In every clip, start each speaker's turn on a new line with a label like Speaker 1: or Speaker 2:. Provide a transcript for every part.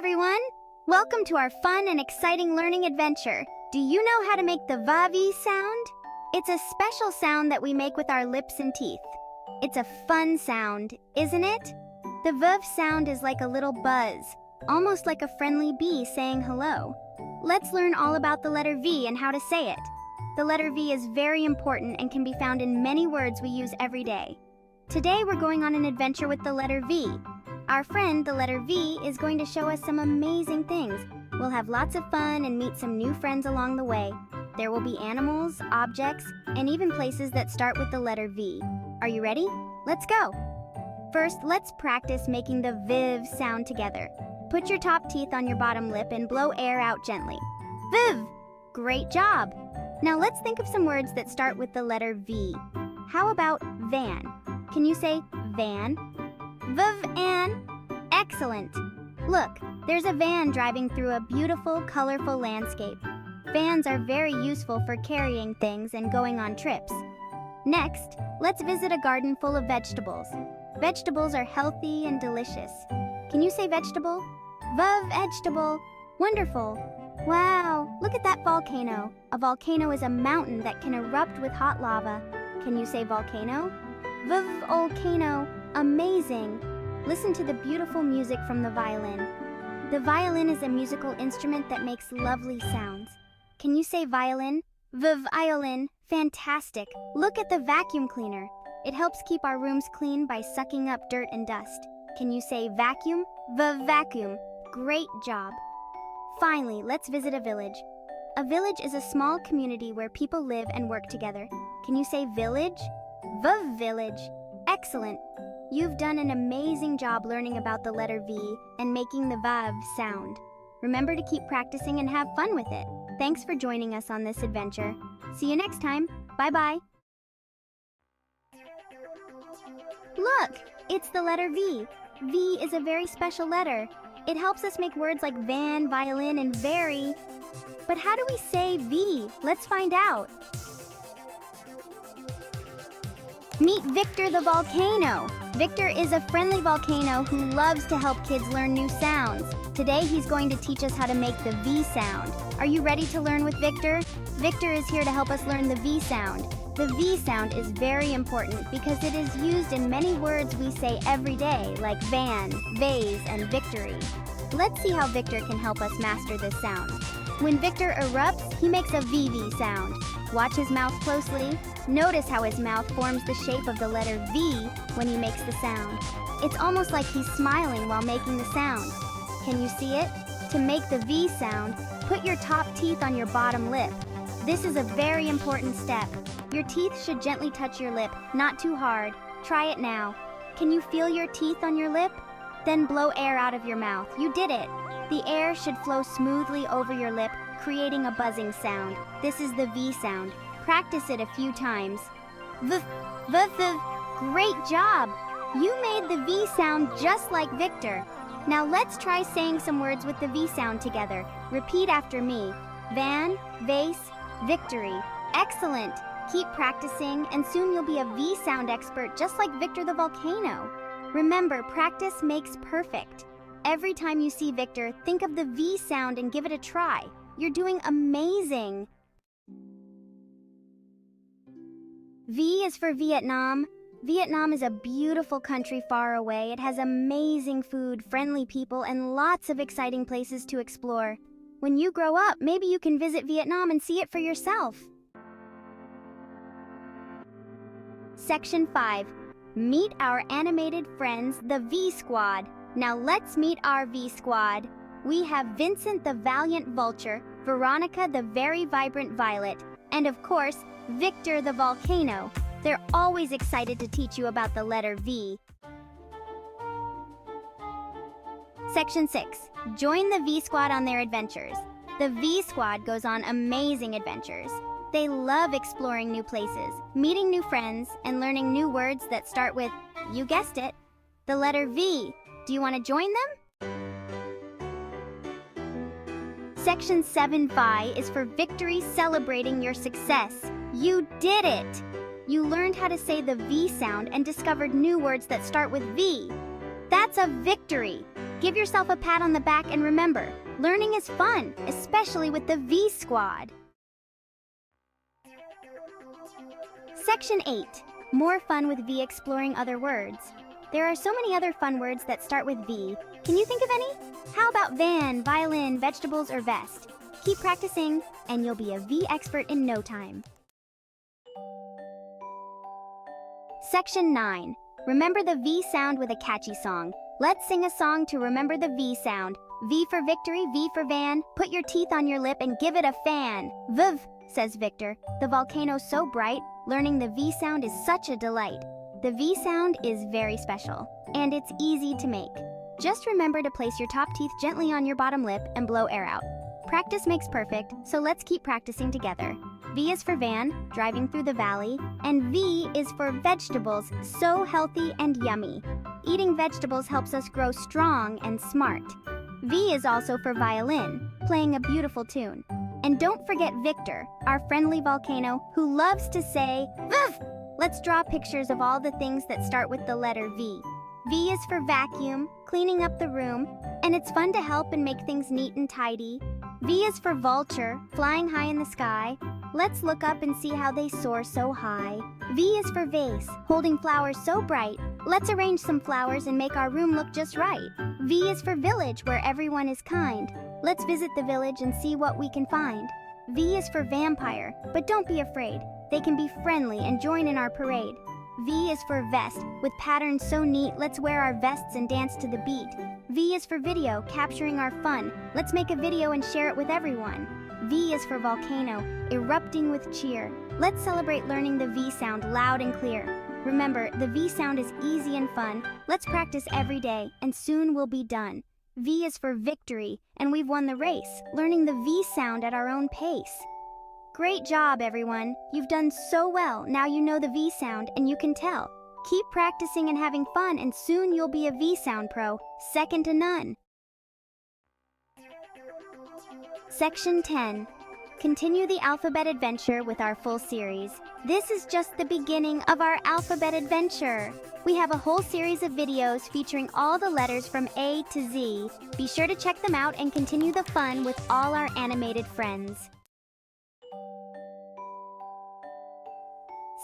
Speaker 1: everyone! Welcome to our fun and exciting learning adventure. Do you know how to make the V sound? It's a special sound that we make with our lips and teeth. It's a fun sound, isn't it? The V sound is like a little buzz, almost like a friendly bee saying hello. Let's learn all about the letter V and how to say it. The letter V is very important and can be found in many words we use every day. Today we're going on an adventure with the letter V. Our friend, the letter V, is going to show us some amazing things. We'll have lots of fun and meet some new friends along the way. There will be animals, objects, and even places that start with the letter V. Are you ready? Let's go! First, let's practice making the VIV sound together. Put your top teeth on your bottom lip and blow air out gently. VIV! Great job! Now let's think of some words that start with the letter V. How about van? Can you say van? V-an? Excellent! Look, there's a van driving through a beautiful, colorful landscape. Vans are very useful for carrying things and going on trips. Next, let's visit a garden full of vegetables. Vegetables are healthy and delicious. Can you say vegetable? V-vegetable. Wonderful. Wow, look at that volcano. A volcano is a mountain that can erupt with hot lava. Can you say volcano? V-volcano. Amazing. Listen to the beautiful music from the violin. The violin is a musical instrument that makes lovely sounds. Can you say violin? V-violin. Fantastic. Look at the vacuum cleaner. It helps keep our rooms clean by sucking up dirt and dust. Can you say vacuum? V-vacuum. Great job. Finally, let's visit a village. A village is a small community where people live and work together. Can you say village? V-village. Excellent. You've done an amazing job learning about the letter V and making the VAV sound. Remember to keep practicing and have fun with it. Thanks for joining us on this adventure. See you next time. Bye-bye. Look, it's the letter V. V is a very special letter. It helps us make words like van, violin, and very. But how do we say V? Let's find out. Meet Victor the volcano. Victor is a friendly volcano who loves to help kids learn new sounds. Today he's going to teach us how to make the V sound. Are you ready to learn with Victor? Victor is here to help us learn the V sound. The V sound is very important because it is used in many words we say every day, like van, vase, and victory. Let's see how Victor can help us master this sound. When Victor erupts, he makes a VV sound. Watch his mouth closely. Notice how his mouth forms the shape of the letter V when he makes the sound. It's almost like he's smiling while making the sound. Can you see it? To make the V sound, put your top teeth on your bottom lip. This is a very important step. Your teeth should gently touch your lip, not too hard. Try it now. Can you feel your teeth on your lip? Then blow air out of your mouth. You did it! The air should flow smoothly over your lip, creating a buzzing sound. This is the V sound. Practice it a few times. Great job! You made the V sound just like Victor. Now let's try saying some words with the V sound together. Repeat after me. Van, vase, victory. Excellent! Keep practicing and soon you'll be a V sound expert just like Victor the volcano. Remember, practice makes perfect. Every time you see Victor, think of the V sound and give it a try. You're doing amazing! V is for Vietnam. Vietnam is a beautiful country far away. It has amazing food, friendly people, and lots of exciting places to explore. When you grow up, maybe you can visit Vietnam and see it for yourself. Section 5. Meet our animated friends, the V Squad. Now let's meet our V Squad. We have Vincent the Valiant Vulture, Veronica the Very Vibrant Violet, and of course, Victor the Volcano. They're always excited to teach you about the letter V. Section 6. Join the V Squad on their adventures. The V Squad goes on amazing adventures. They love exploring new places, meeting new friends, and learning new words that start with, you guessed it, the letter V. Do you want to join them? Section 7-5 is for victory, celebrating your success. You did it! You learned how to say the V sound and discovered new words that start with V. That's a victory! Give yourself a pat on the back and remember, learning is fun, especially with the V Squad. Section 8. More fun with V, exploring other words. There are so many other fun words that start with V. Can you think of any? How about van, violin, vegetables, or vest? Keep practicing, and you'll be a V expert in no time. Section 9. Remember the V sound with a catchy song. Let's sing a song to remember the V sound. V for victory, V for van. Put your teeth on your lip and give it a fan. VV, says Victor. The volcano's so bright, learning the V sound is such a delight. The V sound is very special, and it's easy to make. Just remember to place your top teeth gently on your bottom lip and blow air out. Practice makes perfect, so let's keep practicing together. V is for van, driving through the valley, and V is for vegetables, so healthy and yummy. Eating vegetables helps us grow strong and smart. V is also for violin, playing a beautiful tune. And don't forget Victor, our friendly volcano, who loves to say, VV! Let's draw pictures of all the things that start with the letter V. V is for vacuum, cleaning up the room, and it's fun to help and make things neat and tidy. V is for vulture, flying high in the sky. Let's look up and see how they soar so high. V is for vase, holding flowers so bright. Let's arrange some flowers and make our room look just right. V is for village, where everyone is kind. Let's visit the village and see what we can find. V is for vampire, but don't be afraid. They can be friendly and join in our parade. V is for vest, with patterns so neat, let's wear our vests and dance to the beat. V is for video, capturing our fun. Let's make a video and share it with everyone. V is for volcano, erupting with cheer. Let's celebrate learning the V sound loud and clear. Remember, the V sound is easy and fun. Let's practice every day, and soon we'll be done. V is for victory, and we've won the race, learning the V sound at our own pace. Great job, everyone. You've done so well. Now you know the V sound, and you can tell. Keep practicing and having fun, and soon you'll be a V sound pro, second to none. Section 10. Continue the alphabet adventure with our full series. This is just the beginning of our alphabet adventure. We have a whole series of videos featuring all the letters from A to Z. Be sure to check them out and continue the fun with all our animated friends.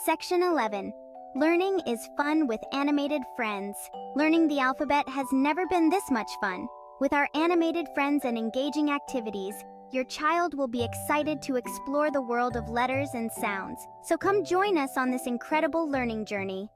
Speaker 1: Section 11. Learning is fun with animated friends. Learning the alphabet has never been this much fun. With our animated friends and engaging activities, your child will be excited to explore the world of letters and sounds. So come join us on this incredible learning journey.